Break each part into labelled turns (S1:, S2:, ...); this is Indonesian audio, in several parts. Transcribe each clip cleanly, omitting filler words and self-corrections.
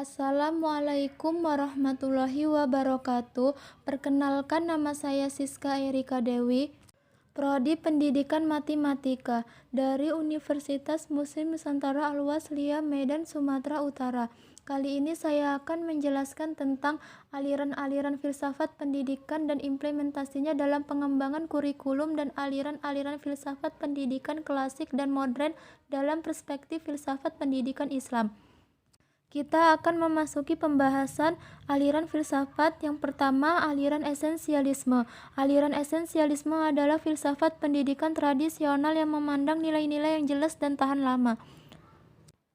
S1: Assalamualaikum warahmatullahi wabarakatuh. Perkenalkan, nama saya Siska Erika Dewi, Prodi Pendidikan Matematika dari Universitas Muslim Nusantara Al-Wasliyah, Medan, Sumatera Utara. Kali ini saya akan menjelaskan tentang aliran-aliran filsafat pendidikan dan implementasinya dalam pengembangan kurikulum dan aliran-aliran filsafat pendidikan klasik dan modern dalam perspektif filsafat pendidikan Islam. Kita akan memasuki pembahasan aliran filsafat. Yang pertama, aliran esensialisme. Aliran esensialisme adalah filsafat pendidikan tradisional yang memandang nilai-nilai yang jelas dan tahan lama,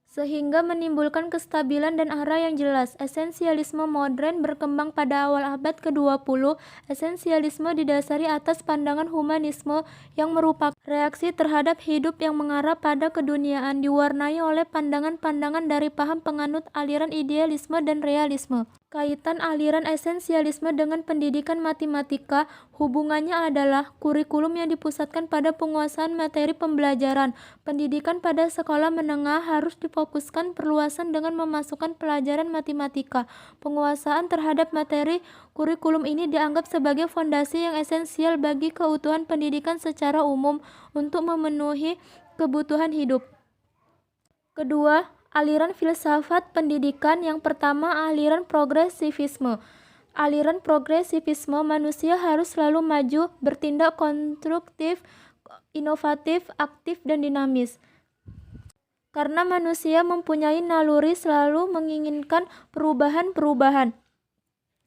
S1: sehingga menimbulkan kestabilan dan arah yang jelas. Esensialisme modern berkembang pada awal abad ke-20. Esensialisme didasari atas pandangan humanisme yang merupakan reaksi terhadap hidup yang mengarah pada keduniaan, diwarnai oleh pandangan-pandangan dari paham penganut aliran idealisme dan realisme. Kaitan aliran esensialisme dengan pendidikan matematika, hubungannya adalah kurikulum yang dipusatkan pada penguasaan materi pembelajaran. Pendidikan pada sekolah menengah harus difokuskan perluasan dengan memasukkan pelajaran matematika. Penguasaan terhadap materi kurikulum ini dianggap sebagai fondasi yang esensial bagi keutuhan pendidikan secara umum untuk memenuhi kebutuhan hidup. Kedua, aliran filsafat pendidikan. Yang pertama, aliran progresivisme. Aliran progresivisme, manusia harus selalu maju, bertindak konstruktif, inovatif, aktif, dan dinamis. Karena manusia mempunyai naluri selalu menginginkan perubahan-perubahan.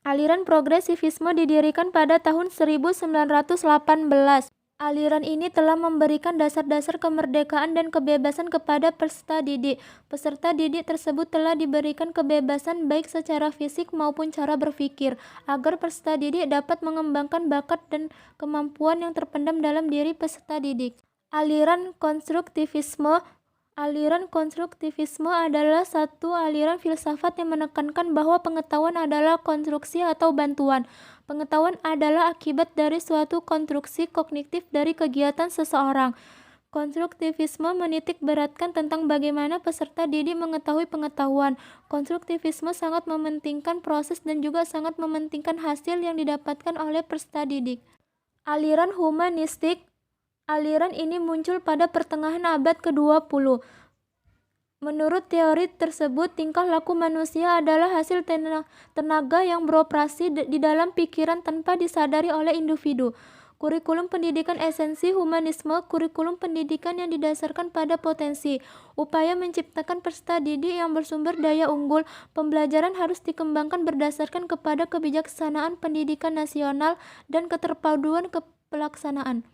S1: Aliran progresivisme didirikan pada tahun 1918. Aliran ini telah memberikan dasar-dasar kemerdekaan dan kebebasan kepada peserta didik. Peserta didik tersebut telah diberikan kebebasan baik secara fisik maupun cara berpikir, agar peserta didik dapat mengembangkan bakat dan kemampuan yang terpendam dalam diri peserta didik. Aliran konstruktivisme. Aliran konstruktivisme adalah satu aliran filsafat yang menekankan bahwa pengetahuan adalah konstruksi atau bantuan. Pengetahuan adalah akibat dari suatu konstruksi kognitif dari kegiatan seseorang. Konstruktivisme menitik beratkan tentang bagaimana peserta didik mengetahui pengetahuan. Konstruktivisme sangat mementingkan proses dan juga sangat mementingkan hasil yang didapatkan oleh peserta didik. Aliran humanistik. Aliran ini muncul pada pertengahan abad ke-20. Menurut teori tersebut, tingkah laku manusia adalah hasil tenaga yang beroperasi di dalam pikiran tanpa disadari oleh individu. Kurikulum pendidikan esensi humanisme, kurikulum pendidikan yang didasarkan pada potensi. Upaya menciptakan peserta didik yang bersumber daya unggul. Pembelajaran harus dikembangkan berdasarkan kepada kebijaksanaan pendidikan nasional dan keterpaduan pelaksanaan.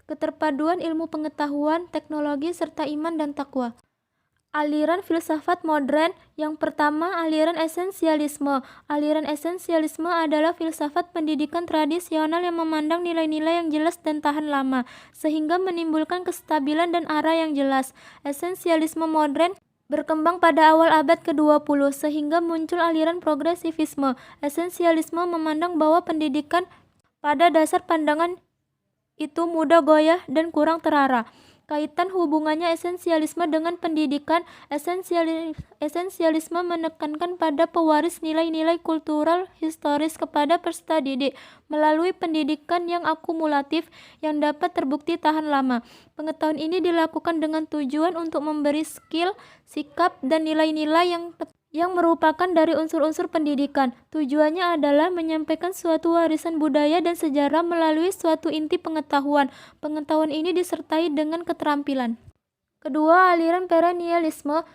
S1: Keterpaduan ilmu pengetahuan, teknologi, serta iman dan takwa. Aliran filsafat modern. Yang pertama, aliran esensialisme. Aliran esensialisme adalah filsafat pendidikan tradisional yang memandang nilai-nilai yang jelas dan tahan lama, sehingga menimbulkan kestabilan dan arah yang jelas. Esensialisme modern berkembang pada awal abad ke-20, sehingga muncul aliran progresivisme. Esensialisme memandang bahwa pendidikan pada dasar pandangan itu mudah goyah dan kurang terarah. Kaitan hubungannya esensialisme dengan pendidikan. Esensialisme menekankan pada pewaris nilai-nilai kultural historis kepada peserta didik melalui pendidikan yang akumulatif yang dapat terbukti tahan lama. Pengetahuan ini dilakukan dengan tujuan untuk memberi skill, sikap, dan nilai-nilai yang merupakan dari unsur-unsur pendidikan. Tujuannya adalah menyampaikan suatu warisan budaya dan sejarah melalui suatu inti pengetahuan. Pengetahuan ini disertai dengan keterampilan. Kedua, aliran perennialisme.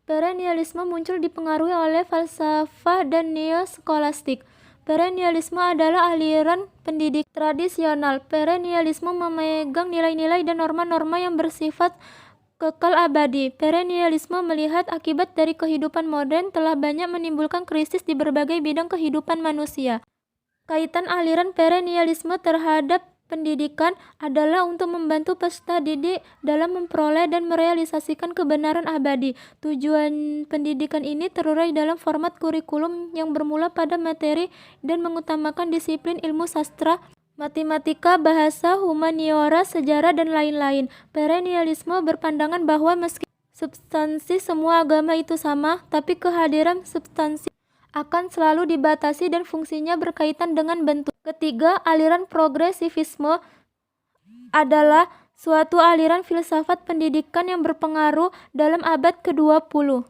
S1: Perennialisme muncul dipengaruhi oleh falsafah dan neoskolastik. Perennialisme adalah aliran pendidik tradisional. Perennialisme memegang nilai-nilai dan norma-norma yang bersifat kekal abadi. Perennialisme melihat akibat dari kehidupan modern telah banyak menimbulkan krisis di berbagai bidang kehidupan manusia. Kaitan aliran perennialisme terhadap pendidikan adalah untuk membantu peserta didik dalam memperoleh dan merealisasikan kebenaran abadi. Tujuan pendidikan ini terurai dalam format kurikulum yang bermula pada materi dan mengutamakan disiplin ilmu sastra, matematika, bahasa, humaniora, sejarah, dan lain-lain. Perennialisme berpandangan bahwa meski substansi semua agama itu sama, tapi kehadiran substansi akan selalu dibatasi dan fungsinya berkaitan dengan bentuk. Ketiga, aliran progresivisme adalah suatu aliran filsafat pendidikan yang berpengaruh dalam abad ke-20.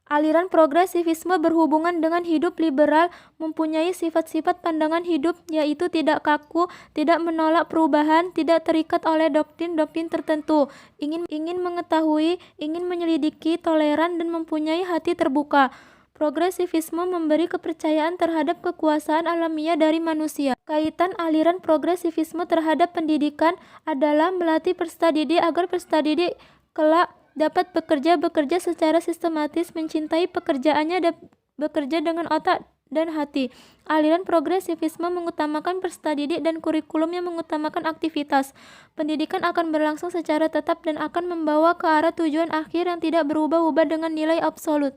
S1: Aliran progresivisme berhubungan dengan hidup liberal, mempunyai sifat-sifat pandangan hidup, yaitu tidak kaku, tidak menolak perubahan, tidak terikat oleh doktrin-doktrin tertentu, ingin mengetahui, ingin menyelidiki, toleran, dan mempunyai hati terbuka. Progresivisme memberi kepercayaan terhadap kekuasaan alamiah dari manusia. Kaitan aliran progresivisme terhadap pendidikan adalah melatih peserta didik agar peserta didik kelak dapat bekerja secara sistematis, mencintai pekerjaannya, dan bekerja dengan otak dan hati. Aliran progresivisme mengutamakan peserta didik dan kurikulum yang mengutamakan aktivitas. Pendidikan akan berlangsung secara tetap dan akan membawa ke arah tujuan akhir yang tidak berubah-ubah dengan nilai absolut.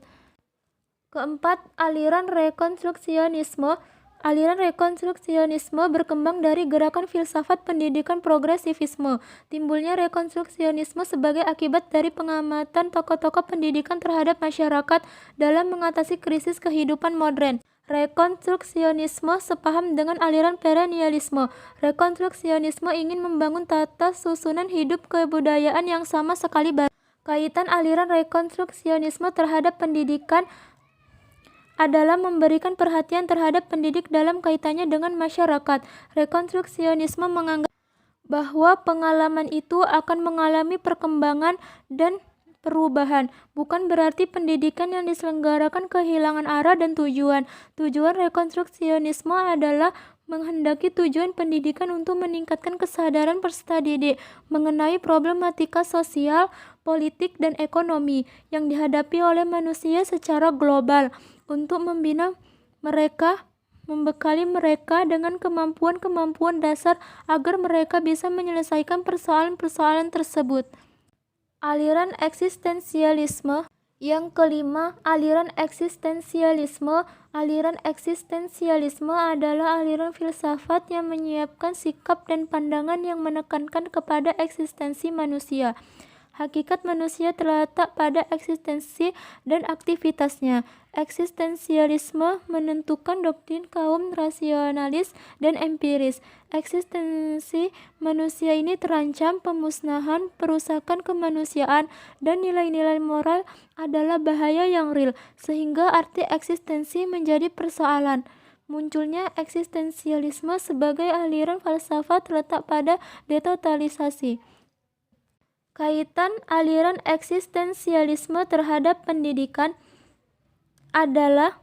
S1: Keempat, aliran rekonstruksionisme. Aliran rekonstruksionisme berkembang dari gerakan filsafat pendidikan progresivisme. Timbulnya rekonstruksionisme sebagai akibat dari pengamatan tokoh-tokoh pendidikan terhadap masyarakat dalam mengatasi krisis kehidupan modern. Rekonstruksionisme sepaham dengan aliran perennialisme. Rekonstruksionisme ingin membangun tata susunan hidup kebudayaan yang sama sekali baru. Kaitan aliran rekonstruksionisme terhadap pendidikan adalah memberikan perhatian terhadap pendidik dalam kaitannya dengan masyarakat. Rekonstruksionisme menganggap bahwa pengalaman itu akan mengalami perkembangan dan perubahan. Bukan berarti pendidikan yang diselenggarakan kehilangan arah dan tujuan. Tujuan rekonstruksionisme adalah menghendaki tujuan pendidikan untuk meningkatkan kesadaran peserta didik mengenai problematika sosial, politik, dan ekonomi yang dihadapi oleh manusia secara global, untuk membina mereka, membekali mereka dengan kemampuan-kemampuan dasar agar mereka bisa menyelesaikan persoalan-persoalan tersebut. Aliran eksistensialisme. Yang kelima, aliran eksistensialisme. Aliran eksistensialisme adalah aliran filsafat yang menyiapkan sikap dan pandangan yang menekankan kepada eksistensi manusia. Hakikat manusia terletak pada eksistensi dan aktivitasnya. Eksistensialisme menentukan doktrin kaum rasionalis dan empiris. Eksistensi manusia ini terancam pemusnahan, perusakan kemanusiaan, dan nilai-nilai moral adalah bahaya yang real, sehingga arti eksistensi menjadi persoalan. Munculnya eksistensialisme sebagai aliran falsafah terletak pada detotalisasi. Kaitan aliran eksistensialisme terhadap pendidikan adalah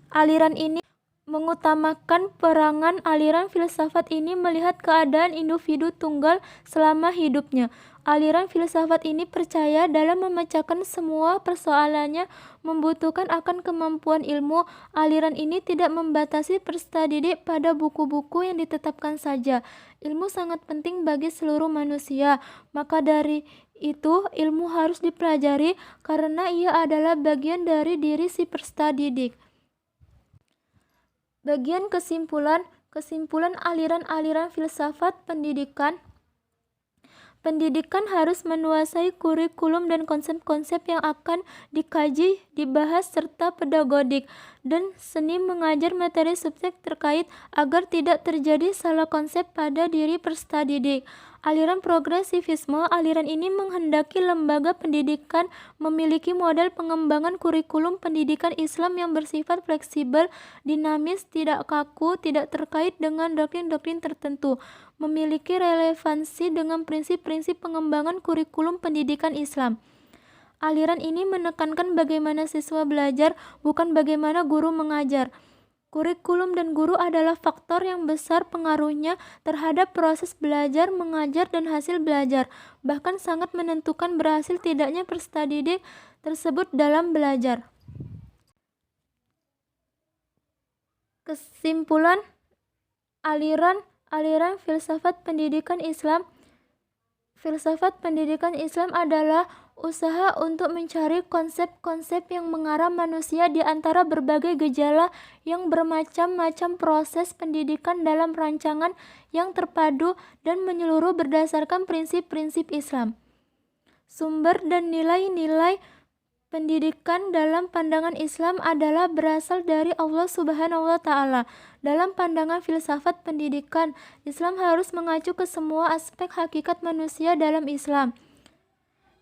S1: aliran ini mengutamakan perangan. Aliran filsafat ini melihat keadaan individu tunggal selama hidupnya. Aliran filsafat ini percaya dalam memecahkan semua persoalannya membutuhkan akan kemampuan ilmu. Aliran ini tidak membatasi peserta didik pada buku-buku yang ditetapkan saja. Ilmu sangat penting bagi seluruh manusia. Maka dari itu, ilmu harus dipelajari karena ia adalah bagian dari diri si peserta didik. Bagian kesimpulan aliran-aliran filsafat pendidikan. Pendidikan harus menguasai kurikulum dan konsep-konsep yang akan dikaji, dibahas, serta pedagodik dan seni mengajar materi subjek terkait agar tidak terjadi salah konsep pada diri peserta didik. Aliran progresivisme. Aliran ini menghendaki lembaga pendidikan memiliki model pengembangan kurikulum pendidikan Islam yang bersifat fleksibel, dinamis, tidak kaku, tidak terkait dengan doktrin-doktrin tertentu, memiliki relevansi dengan prinsip-prinsip pengembangan kurikulum pendidikan Islam. Aliran ini menekankan bagaimana siswa belajar, bukan bagaimana guru mengajar. Kurikulum dan guru adalah faktor yang besar pengaruhnya terhadap proses belajar, mengajar, dan hasil belajar, bahkan sangat menentukan berhasil tidaknya peserta didik tersebut dalam belajar. Kesimpulan aliran filsafat pendidikan Islam. Filsafat pendidikan Islam adalah usaha untuk mencari konsep-konsep yang mengarah manusia di antara berbagai gejala yang bermacam-macam proses pendidikan dalam rancangan yang terpadu dan menyeluruh berdasarkan prinsip-prinsip Islam. Sumber dan nilai-nilai pendidikan dalam pandangan Islam adalah berasal dari Allah Subhanahu wa Ta'ala. Dalam pandangan filsafat pendidikan, Islam harus mengacu ke semua aspek hakikat manusia dalam Islam.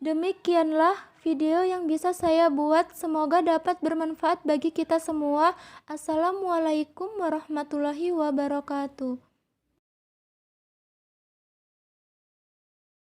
S1: Demikianlah video yang bisa saya buat. Semoga dapat bermanfaat bagi kita semua. Assalamualaikum warahmatullahi wabarakatuh.